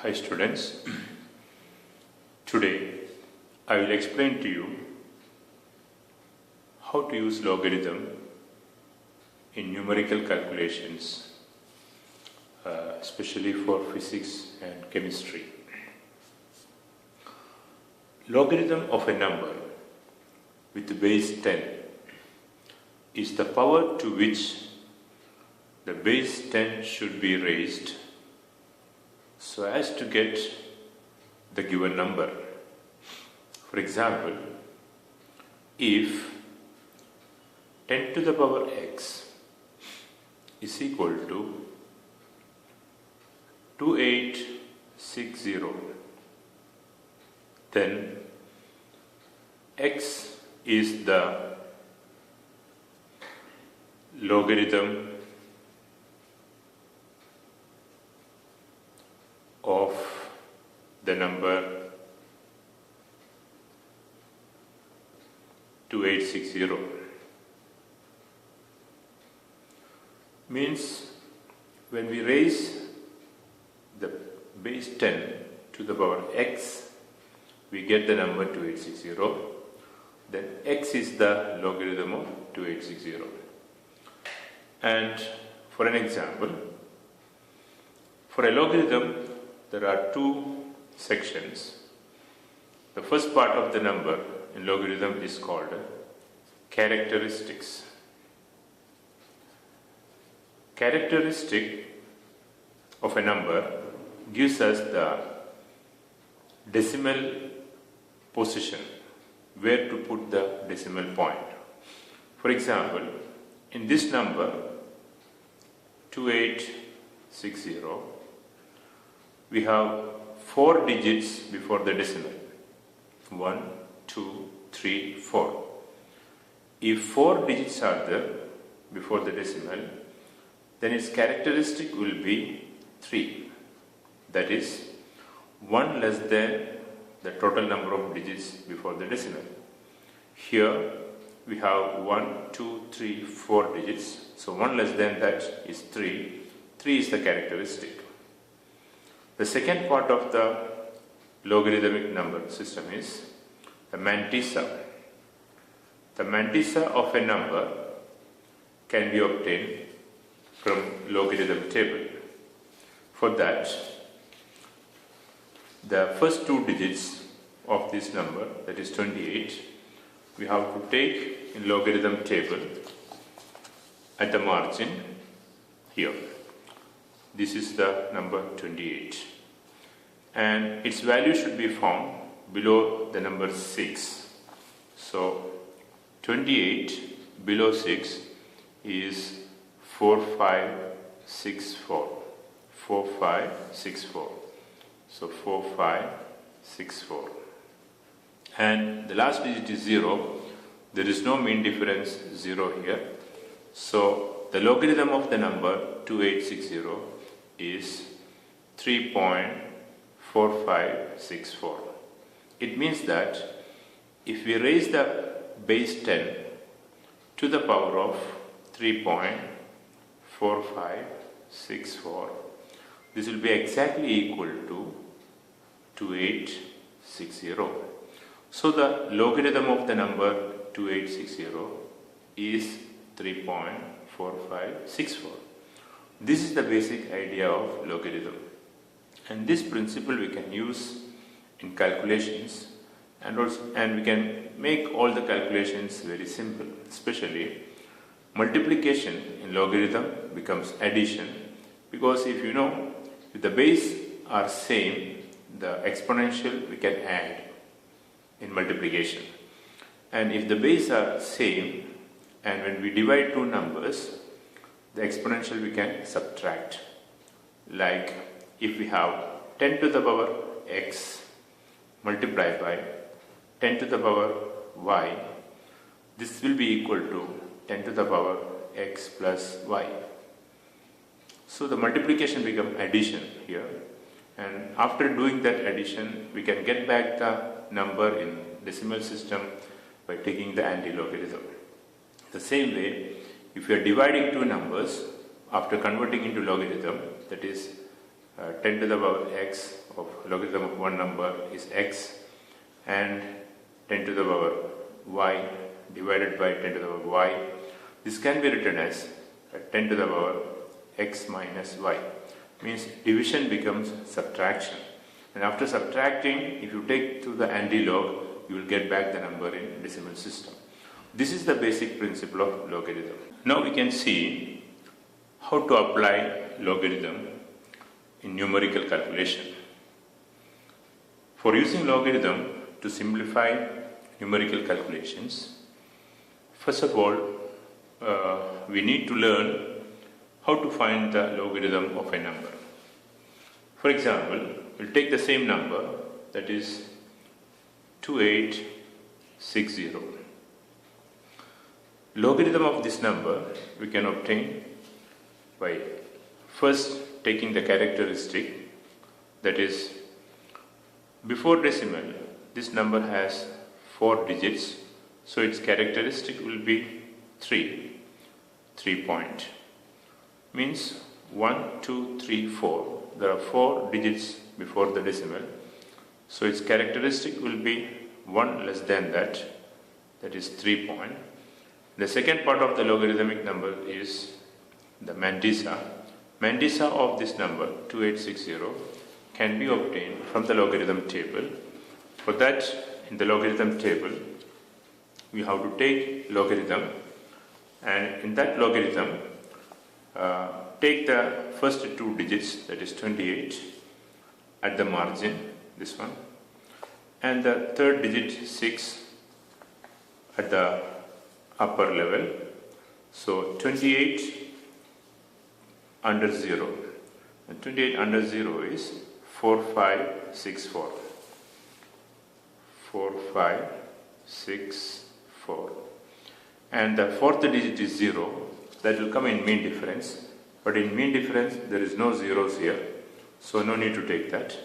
Hi students, today I will explain to you how to use logarithm in numerical calculations, especially for physics and chemistry. Logarithm of a number with base 10 is the power to which the base 10 should be raised so as to get the given number. For example, if 10 to the power x is equal to 2860, then x is the logarithm of the number 2860. Means when we raise the base 10 to the power x, we get the number 2860. Then x is the logarithm of 2860. And for an example, for a logarithm, there are two sections. The first part of the number in logarithm is called characteristics. Characteristic of a number gives us the decimal position, where to put the decimal point. For example, in this number 2860, we have 4 digits before the decimal. 1, 2, 3, 4. If 4 digits are there before the decimal, then its characteristic will be 3. That is 1 less than the total number of digits before the decimal. Here we have 1, 2, 3, 4 digits. So 1 less than that is 3. 3 is the characteristic. The second part of the logarithmic number system is the mantissa. The mantissa of a number can be obtained from logarithm table. For that, the first 2 digits of this number, that is 28, we have to take in logarithm table at the margin here. This is the number 28, and its value should be found below the number 6. So 28 below 6 is 4564. 4564. So 4564. And the last digit is 0. There is no mean difference 0 here. So the logarithm of the number 2860 is 3.4564. It means that if we raise the base 10 to the power of 3.4564, this will be exactly equal to 2860. So the logarithm of the number 2860 is 3.4564. This is the basic idea of logarithm, and this principle we can use in calculations, and we can make all the calculations very simple. Especially multiplication in logarithm becomes addition, because if you know, if the base are same, the exponential we can add in multiplication, and if the base are same, and when we divide two numbers, the exponential we can subtract. Like if we have 10 to the power x multiplied by 10 to the power y, this will be equal to 10 to the power x plus y. So the multiplication becomes addition here, and after doing that addition, we can get back the number in decimal system by taking the anti-logarithm. The same way, if you are dividing two numbers after converting into logarithm, that is 10 to the power x of logarithm of one number is x, and 10 to the power y divided by 10 to the power y. This can be written as 10 to the power x minus y. Means division becomes subtraction, and after subtracting, if you take to the anti-log, you will get back the number in decimal system. This is the basic principle of logarithm. Now we can see how to apply logarithm in numerical calculation. For using logarithm to simplify numerical calculations, first of all, we need to learn how to find the logarithm of a number. For example, we'll take the same number, that is 2860. Logarithm of this number we can obtain by first taking the characteristic, that is, before decimal this number has 4 digits, so its characteristic will be 3 point. Means 1, 2, 3, 4. There are 4 digits before the decimal, so its characteristic will be 1 less than that is 3 point. The second part of the logarithmic number is the mantissa. Mantissa of this number 2860 can be obtained from the logarithm table. For that, in the logarithm table, we have to take logarithm, and in that logarithm, take the first 2 digits, that is 28 at the margin, this one, and the third digit 6 at the upper level. So 28 under 0, and 28 under 0 is 4564. 4564, and the fourth digit is 0. That will come in mean difference, but in mean difference there is no zeros here, so no need to take that.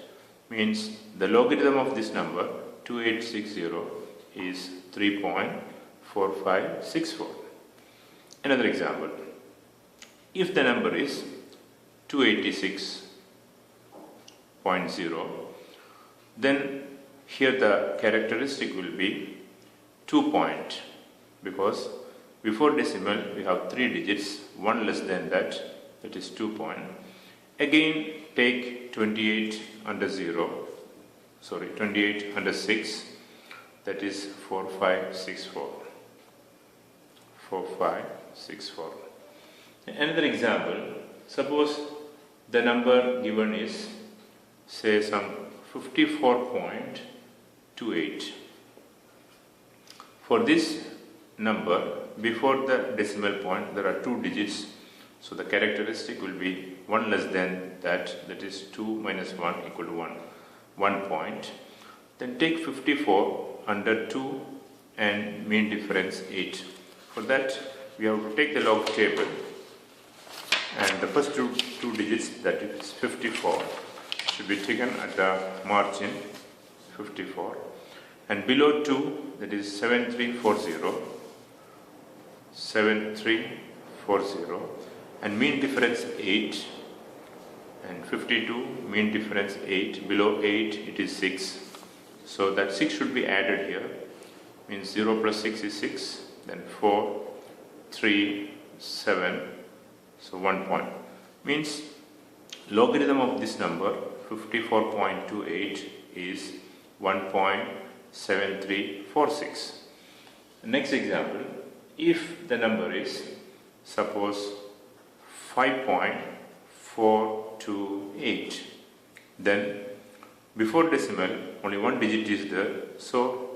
Means the logarithm of this number 2860 is 3.4564. Another example, if the number is 286.0, then here the characteristic will be 2 point, because before decimal we have 3 digits, 1 less than that is 2 point. Again take 28 under 6, that is 4564. 4564. Another example, suppose the number given is, say, some 54.28. For this number, before the decimal point there are 2 digits, so the characteristic will be 1 less than that is 2 minus 1 equal to 1 point. Then take 54 under 2 and mean difference 8. For that we have to take the log table, and the first two digits, that is 54, should be taken at the margin 54, and below 2, that is 7340, and mean difference 8, and 52 mean difference 8, below 8 it is 6, so that 6 should be added here. Means 0 plus 6 is 6, then 4, 3, 7, so 1 point. Means logarithm of this number 54.28 is 1.7346. Next example, if the number is, suppose, 5.428, then before decimal only 1 digit is there, so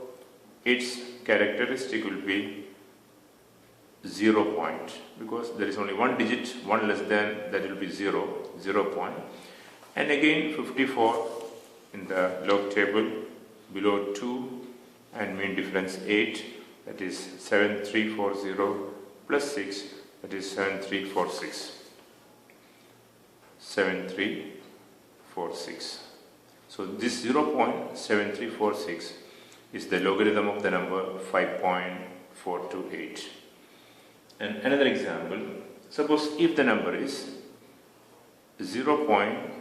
its characteristic will be 0 point, because there is only 1 digit, 1 less than, that will be 0 point. And again 54 in the log table, below 2 and mean difference 8, that is 7340 plus 6, that is 7346. 7346. So this 0.7346 is the logarithm of the number 5.428. And another example, suppose if the number is 0.5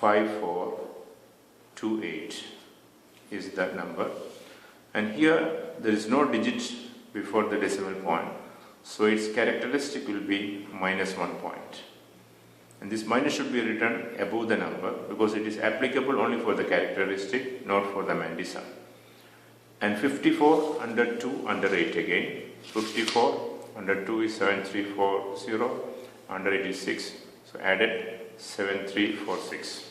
0.5428 is that number, and here there is no digit before the decimal point, so its characteristic will be -1 point, and this minus should be written above the number because it is applicable only for the characteristic, not for the Mandisa. And 54 under 2 under 8 again. 54 under 2 is 7340, under 8 is 6, so added 7346.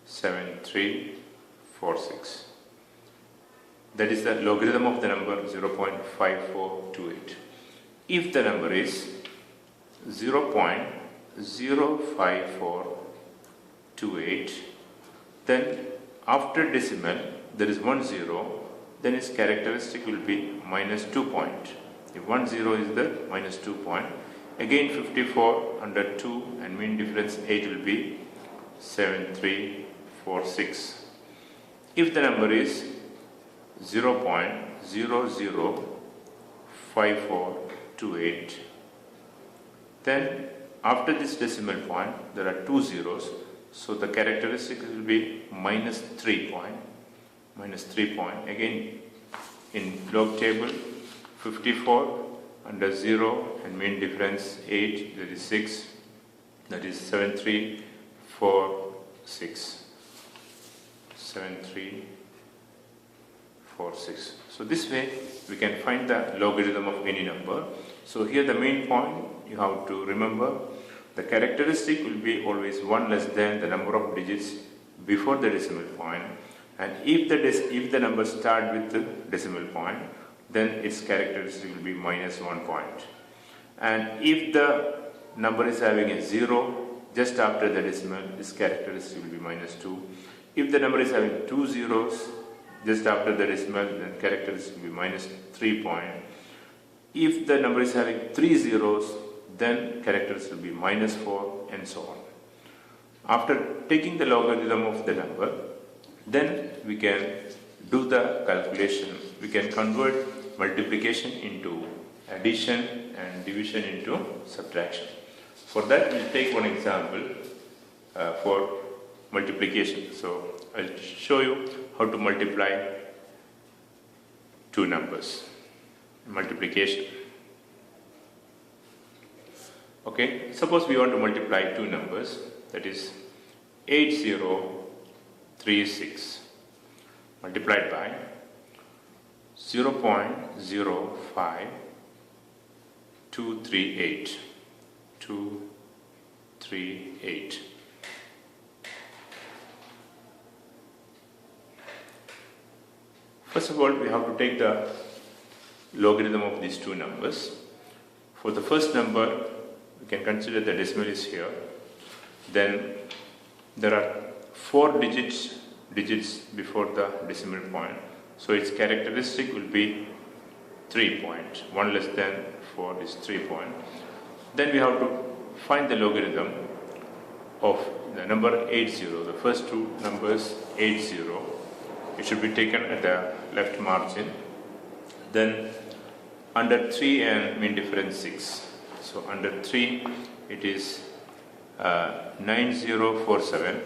7346. That is the logarithm of the number 0.5428. If the number is 0.05428, then after decimal there is 1 0, then its characteristic will be -2 point. If 1 0 is the -2 point, again 54 under 2 and mean difference 8 will be 7346. If the number is 0.005428, then after this decimal point there are 2 zeros, so the characteristic will be -3 point. -3 point. Again in log table, 54 under 0 and mean difference 8, that is 6, that is 7346. 7346. So this way we can find the logarithm of any number. So here the main point you have to remember, the characteristic will be always 1 less than the number of digits before the decimal point, and if the number start with the decimal point, then its characteristic will be -1 point. And if the number is having a 0 just after the decimal, its characteristic will be -2. If the number is having 2 zeros just after the decimal, then characteristic will be -3 point. If the number is having 3 zeros, then characteristic will be -4, and so on. After taking the logarithm of the number, then we can do the calculation. We can convert multiplication into addition and division into subtraction. For that, we'll take one example for multiplication. So I'll show you how to multiply two numbers. Multiplication. Okay, suppose we want to multiply two numbers, that is 8036 multiplied by 0.05238. 238. First of all, we have to take the logarithm of these two numbers. For the first number, we can consider the decimal is here. Then there are 4 digits before the decimal point. So its characteristic will be 3 point. 1 less than 4 is 3 point. Then we have to find the logarithm of the number 80. The first two numbers 80. It should be taken at the left margin. Then under 3 and mean difference 6. So under 3 it is 9047.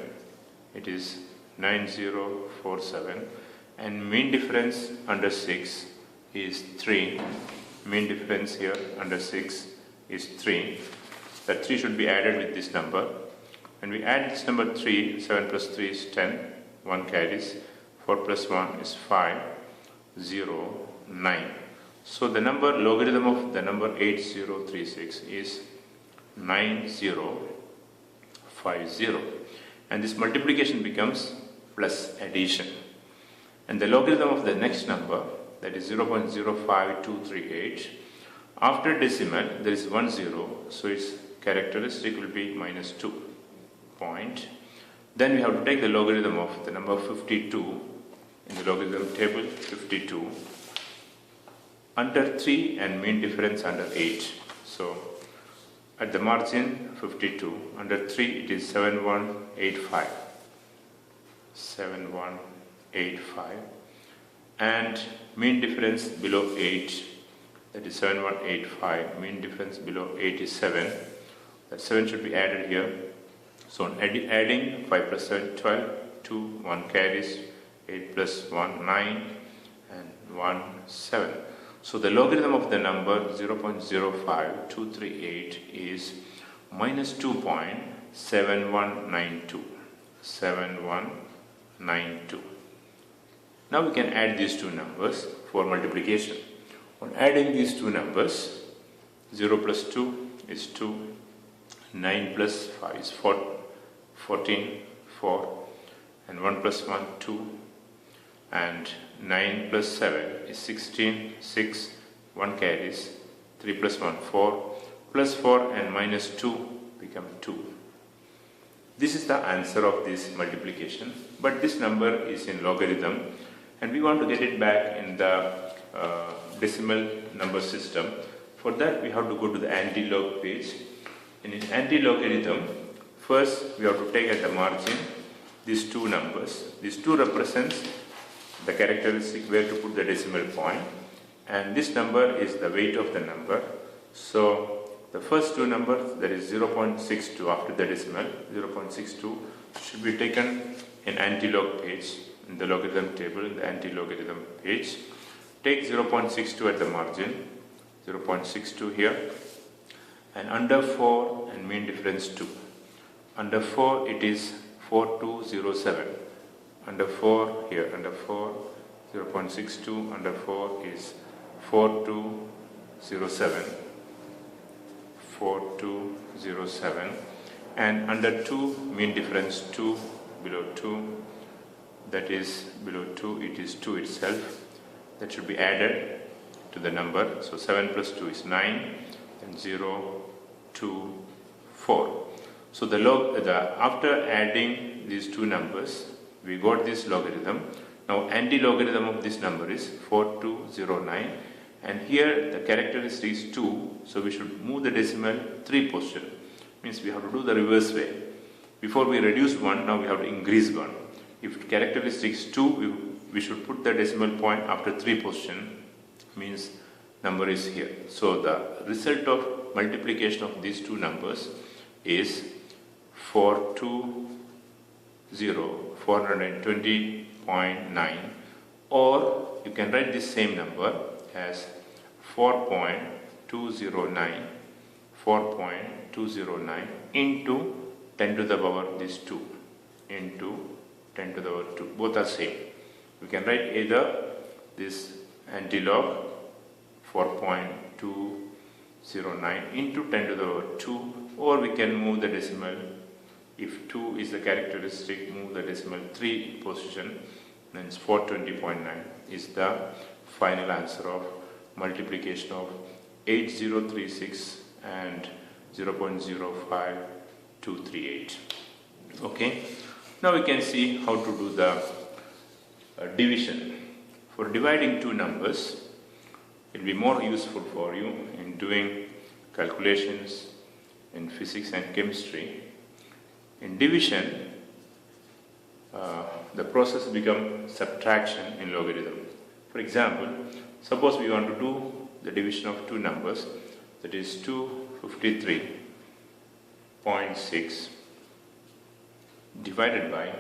It is 9047, and mean difference under 6 is 3. Mean difference here under 6 is 3. That 3 should be added with this number. When we add this number 3, 7 plus 3 is 10. 1 carries. 4 plus 1 is 5. 0, 9. So the logarithm of the number 8036 is 9050. And this multiplication becomes plus addition. And the logarithm of the next number, that is 0.05238, after decimal there is 1 0, so its characteristic will be -2 point. Then we have to take the logarithm of the number 52 in the logarithm table, 52, under 3 and mean difference under 8. So at the margin 52, under 3 it is 7185. 7185, and mean difference below 8, that is 7185. Mean difference below 8 is 7. That 7 should be added here. So on adding 5 plus 7, 12, 2, 1 carries, 8 plus 1, 9, and 1, 7. So the logarithm of the number 0.05238 is minus 2.7192. 7192. Now we can add these two numbers for multiplication. On adding these two numbers, 0 plus 2 is 2, 9 plus 5 is 14, 4, and 1 plus 1, 2, and 9 plus 7 is 16, 6, 1 carries, 3 plus 1, 4, plus 4 and minus 2 become 2. This is the answer of this multiplication, but this number is in logarithm and we want to get it back in the decimal number system. For that we have to go to the anti-log page. In anti-logarithm, first we have to take at the margin these two numbers. These two represents the characteristic where to put the decimal point, and this number is the weight of the number. So the first two numbers, that is 0.62 after the decimal, 0.62 should be taken in anti-log page, in the logarithm table, in the anti-logarithm page. Take 0.62 at the margin, 0.62 here, and under 4 and mean difference 2. Under 4 it is 4207. Under 4 here, under 4, 0.62, under 4 is 4207. 4207, and under 2 mean difference 2, below 2, that is below 2 it is 2 itself, that should be added to the number. So 7 plus 2 is 9, and 0, 2, 4. So after adding these two numbers we got this logarithm. Now anti-logarithm of this number is 4209. And here the characteristic is 2, so we should move the decimal 3 position. Means we have to do the reverse way. Before we reduce 1, now we have to increase 1. If characteristic is 2, we should put the decimal point after 3 position, means number is here. So the result of multiplication of these two numbers is 420.9, or you can write this same number as 4.209 into 10 to the power this 2 into 10 to the power 2. Both are same. We can write either this anti-log 4.209 into 10 to the power 2, or we can move the decimal. If 2 is the characteristic, move the decimal 3 position, then 420.9 is the final answer of multiplication of 8036 and 0.05238. Okay, now we can see how to do the division. For dividing two numbers, it will be more useful for you in doing calculations in physics and chemistry. In division, the process becomes subtraction in logarithm. For example, suppose we want to do the division of two numbers, that is 253.6 divided by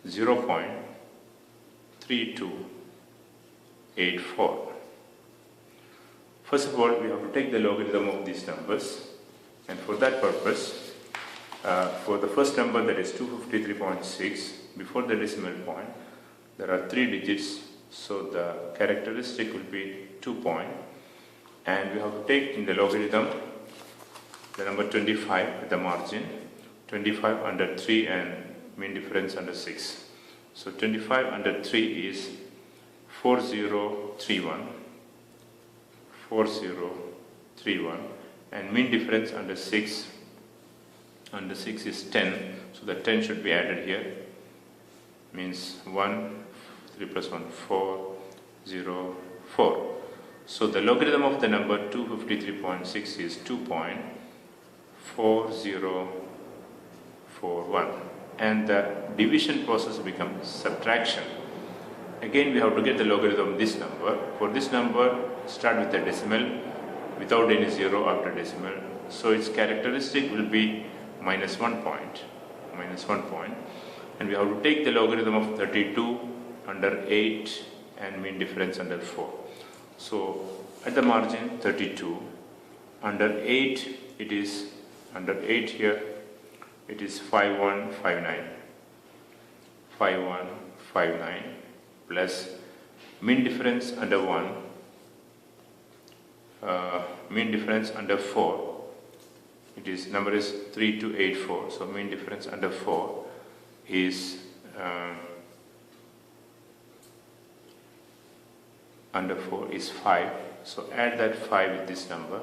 0.3284. First of all, we have to take the logarithm of these numbers, and for that purpose, for the first number, that is 253.6, before the decimal point there are 3 digits, so the characteristic will be 2 point, and we have to take in the logarithm the number 25 at the margin, 25 under 3 and mean difference under 6. So 25 under 3 is 4031, and mean difference under 6 is 10, so the 10 should be added here, means 1, 3 plus 1, 4, 0, 4. So the logarithm of the number 253.6 is 2.4041, and the division process becomes subtraction. Again we have to get the logarithm of this number. For this number, start with the decimal without any zero after decimal, so its characteristic will be minus 1 point, and we have to take the logarithm of 32 under 8 and mean difference under 4. So at the margin 32, under 8 it is, under 8 here it is 5159 plus mean difference under 1, mean difference under 4, it is, number is 3284, so mean difference under 4 is under 4 is 5, so add that 5 with this number.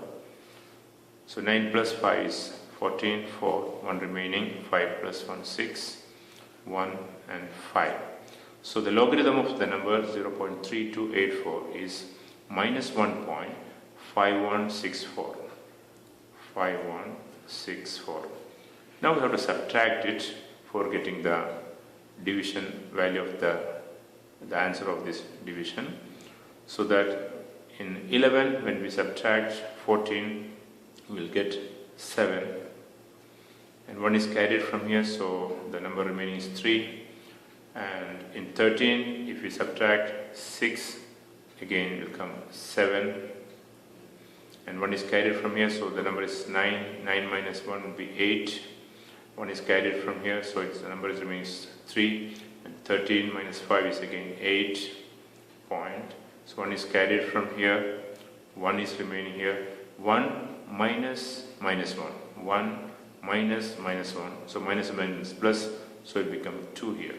So 9 plus 5 is 14, 4, 1 remaining, 5 plus 1, 6, 1 and 5. So the logarithm of the number 0.3284 is minus 1.5164. Now we have to subtract it for getting the division value of the answer of this division. So that in 11, when we subtract 14, we will get 7, and 1 is carried from here, so the number remaining is 3. And in 13, if we subtract 6, again it will come 7, and 1 is carried from here, so the number is 9. 9 minus 1 will be 8. 1 is carried from here, so the number remains 3, and 13 minus 5 is again 8 point. So 1 is carried from here, 1 is remaining here, 1 minus minus 1, 1 minus minus 1, so minus minus plus, so it becomes 2 here.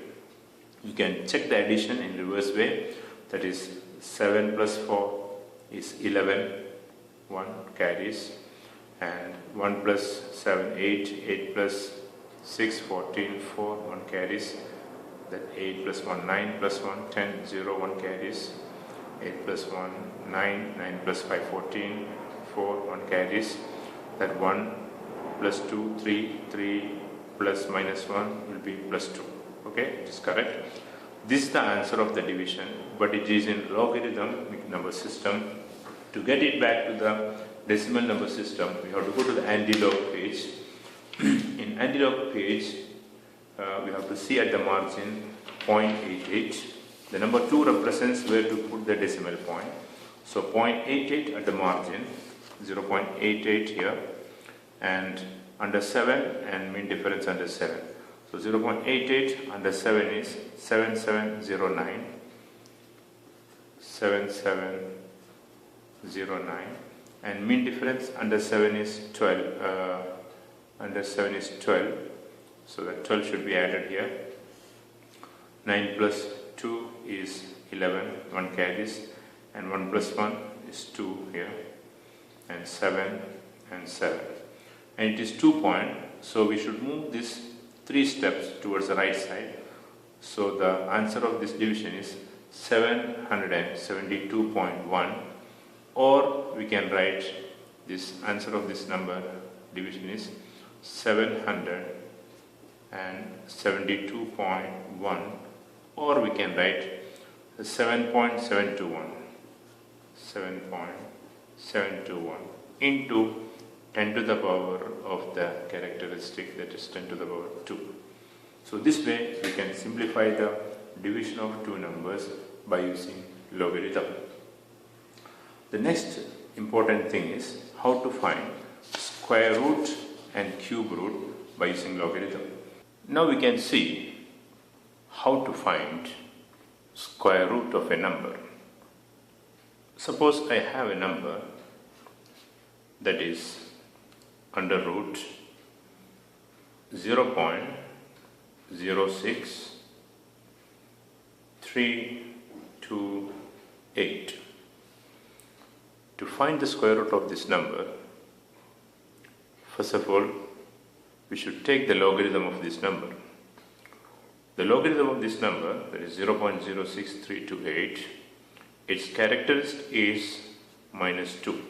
You can check the addition in reverse way, that is 7 plus 4 is 11, 1 carries, and 1 plus 7, 8, 8 plus 6, 14, 4, 1 carries, that 8 plus 1, 9 plus 1, 10, 0, 1 carries, 8 plus 1, 9, 9 plus 5, 14, 4, 1 carries, that 1 plus 2, 3, 3 plus minus 1 will be plus 2. Okay, it is correct. This is the answer of the division, but it is in logarithmic number system. To get it back to the decimal number system, we have to go to the anti-log page. In anti-log page, we have to see at the margin 0.88. The number 2 represents where to put the decimal point. So 0.88 at the margin, 0.88 here, and under 7 and mean difference under 7. So 0.88 under 7 is 7709, 7709, and mean difference under 7 is 12. Under 7 is 12, so that 12 should be added here. 9 plus 2 is 11, 1 carries, and 1 plus 1 is 2 here, and 7 and 7. And it is 2 point, so we should move this 3 steps towards the right side. So the answer of this division is 772.1, or we can write this answer of this number division is 772.1, or we can write 7.721 into 10 to the power of the characteristic, that is 10 to the power 2. So this way we can simplify the division of two numbers by using logarithm. The next important thing is how to find square root and cube root by using logarithm. Now we can see how to find square root of a number. Suppose I have a number that is under root 0.06328. To find the square root of this number, first of all, we should take the logarithm of this number. The logarithm of this number, that is 0.06328, its characteristic is minus 2,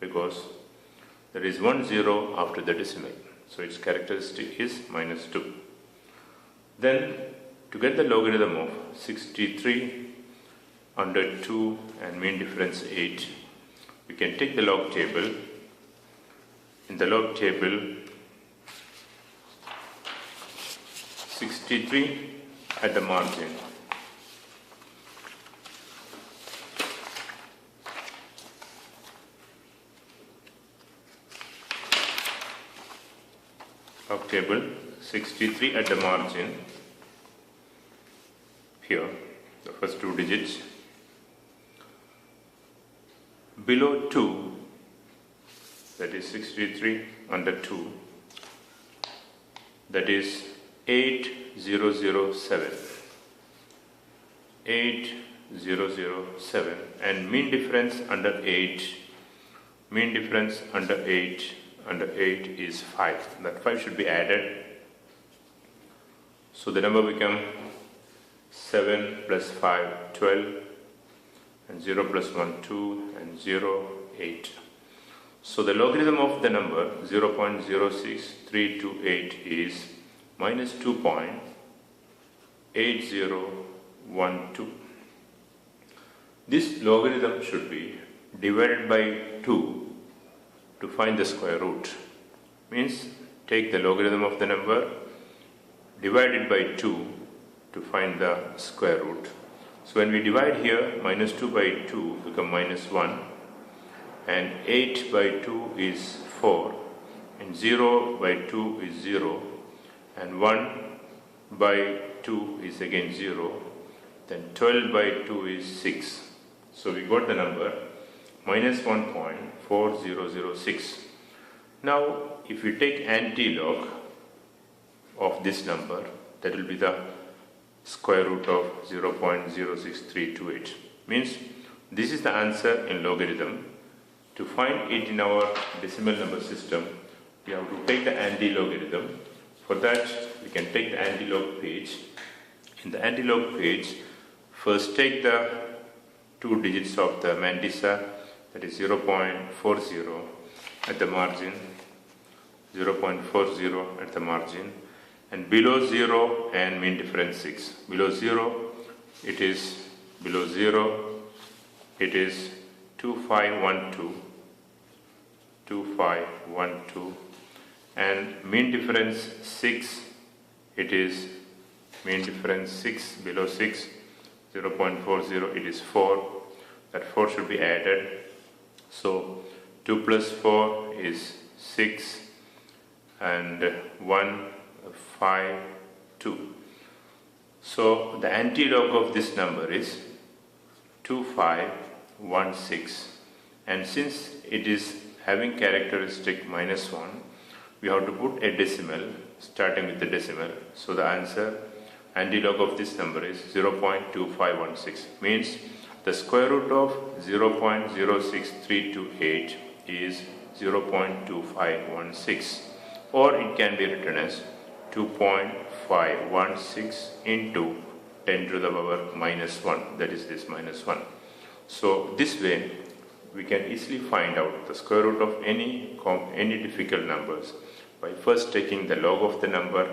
because there is 1 0 after the decimal. So its characteristic is minus 2. Then to get the logarithm of 63 under 2 and mean difference 8, we can take the log table. In the log table, 63 at the margin. Of table 63 at the margin, here the first two digits. Below 2, that is 63 under 2, that is 8007. 8007, and mean difference under 8. Mean difference under 8 is 5. That 5 should be added. So the number become 7 plus 5, 12, and 0 plus 1, 2, and 0, 8. So the logarithm of the number 0.06328 is minus 2.8012. This logarithm should be divided by 2 to find the square root. Means take the logarithm of the number, divide it by 2 to find the square root. So when we divide here, minus 2 by 2 become minus 1, and 8 by 2 is 4, and 0 by 2 is 0, and 1 by 2 is again 0, then 12 by 2 is 6. So we got the number minus 1.4006. Now if we take anti-log of this number, that will be the square root of 0.06328. Means this is the answer in logarithm. To find it in our decimal number system, we have to take the anti-logarithm. For that, we can take the anti-log page. In the anti-log page, first take the two digits of the mantissa, that is 0.40 at the margin, 0.40 at the margin, and below 0 and mean difference 6. Below 0 it is 2512, 2512, and mean difference 6, it is mean difference 6, below 6, 0.40, it is 4. That 4 should be added. So 2 plus 4 is 6, and 1, 5, 2. So the anti-log of this number is 2516, and since it is having characteristic minus 1, we have to put a decimal starting with the decimal. So the answer anti-log of this number is 0.2516. Means the square root of 0.06328 is 0.2516, or it can be written as 2.516 into 10 to the power minus 1, that is this minus 1. So this way we can easily find out the square root of any difficult numbers by first taking the log of the number,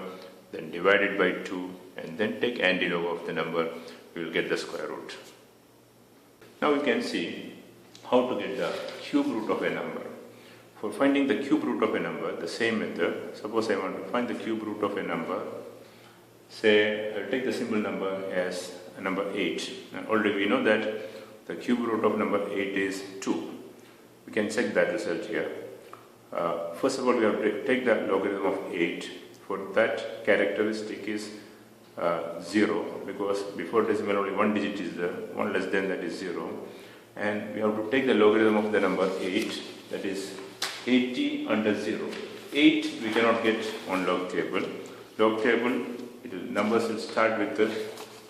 then divide it by 2, and then take anti-log of the number. We will get the square root. Now we can see how to get the cube root of a number. For finding the cube root of a number, the same method. Suppose I want to find the cube root of a number. Say, I'll take the simple number as number 8. And already we know that the cube root of number 8 is 2. We can check that result here. First of all, we have to take the logarithm of 8. For that, characteristic is 0, because before decimal only one digit is there, one less than that is 0. And we have to take the logarithm of the number 8, that is 80 under 0. 8 we cannot get on log table. Log table, numbers will start with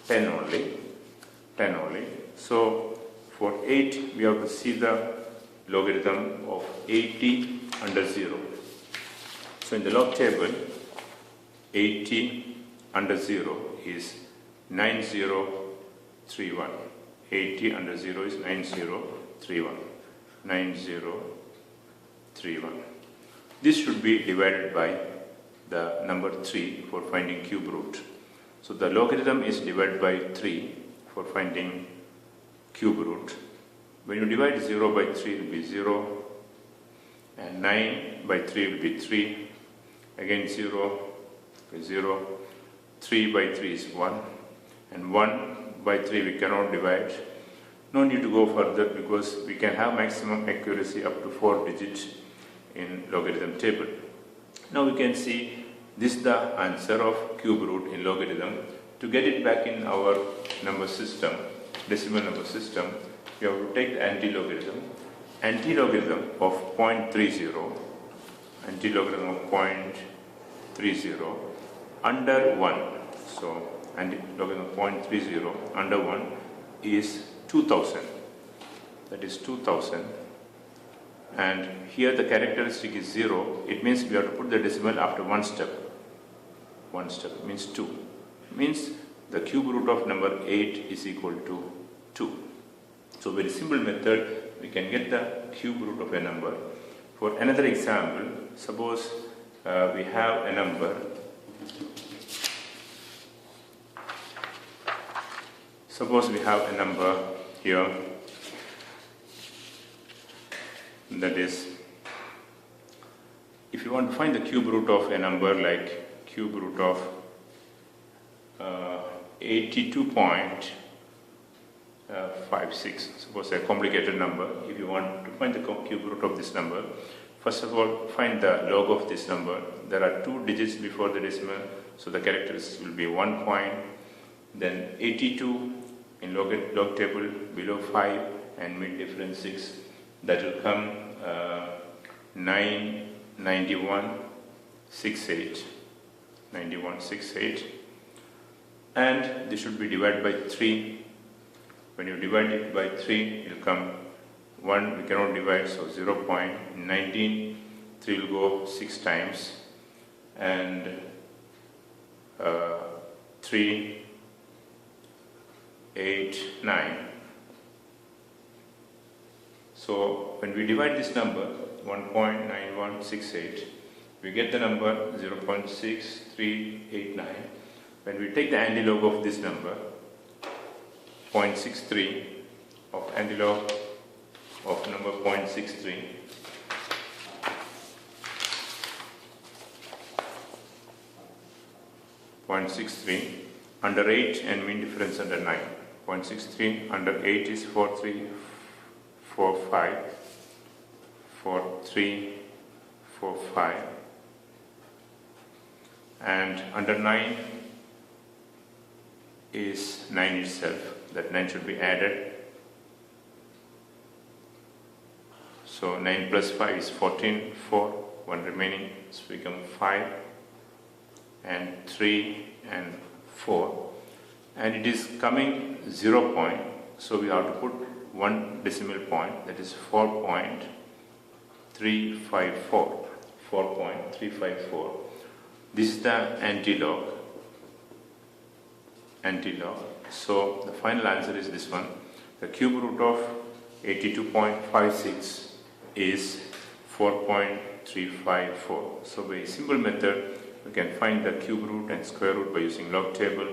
10 only. 10 only. So for 8 we have to see the logarithm of 80 under 0. So in the log table, 80 under 0 is 9031. 80 under 0 is 9031. 9031. This should be divided by the number 3 for finding cube root. So the logarithm is divided by 3 for finding cube root. When you divide 0 by 3, it will be 0, and 9 by 3 will be 3, again 0, 0, 3 by 3 is 1, and 1 by 3 we cannot divide. No need to go further because we can have maximum accuracy up to 4 digits in logarithm table. Now we can see this is the answer of cube root in logarithm. To get it back in our number system, decimal number system, we have to take the anti-logarithm. Anti-logarithm of 0.30, anti-logarithm of 0.30 under 1. So anti-logarithm of 0.30 under 1 is 2000. That is 2000. And here the characteristic is 0. It means we have to put the decimal after one step. One step means 2. Means the cube root of number 8 is equal to 2. So very simple method, we can get the cube root of a number. For another example, suppose we have a number. Suppose we have a number here, that is, if you want to find the cube root of a number like cube root of 82.56, suppose a complicated number. If you want to find the cube root of this number, first of all find the log of this number. There are 2 digits before the decimal, so the characteristic will be 1 point, then 82 in log table below 5 and mid difference 6, that will come 9168, and this should be divided by 3. When you divide it by 3, it will come 1, we cannot divide, so 0.19, 3 will go 6 times, and 3, 8, 9. So when we divide this number 1.9168, we get the number 0.6389. When we take the antilog of this number, 0.63 of antilog of number 0.63, under 8 and mean difference under 9. 0.63 under 8 is 4345, and under 9 is 9 itself. That 9 should be added. So 9 plus 5 is 14, 4, 1 remaining, so become 5, and 3 and 4, and it is coming 0 point, so we have to put 1 decimal point, that is 4.354. 4.354. This is the antilog. So the final answer is this one. The cube root of 82.56 is 4.354. So by a simple method, you can find the cube root and square root by using log table.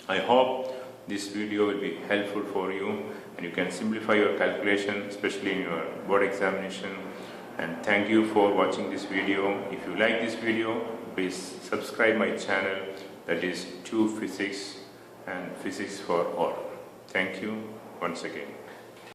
I hope this video will be helpful for you and you can simplify your calculation, especially in your board examination. And thank you for watching this video. If you like this video, please subscribe my channel, that is 2 Physics and Physics for All. Thank you once again.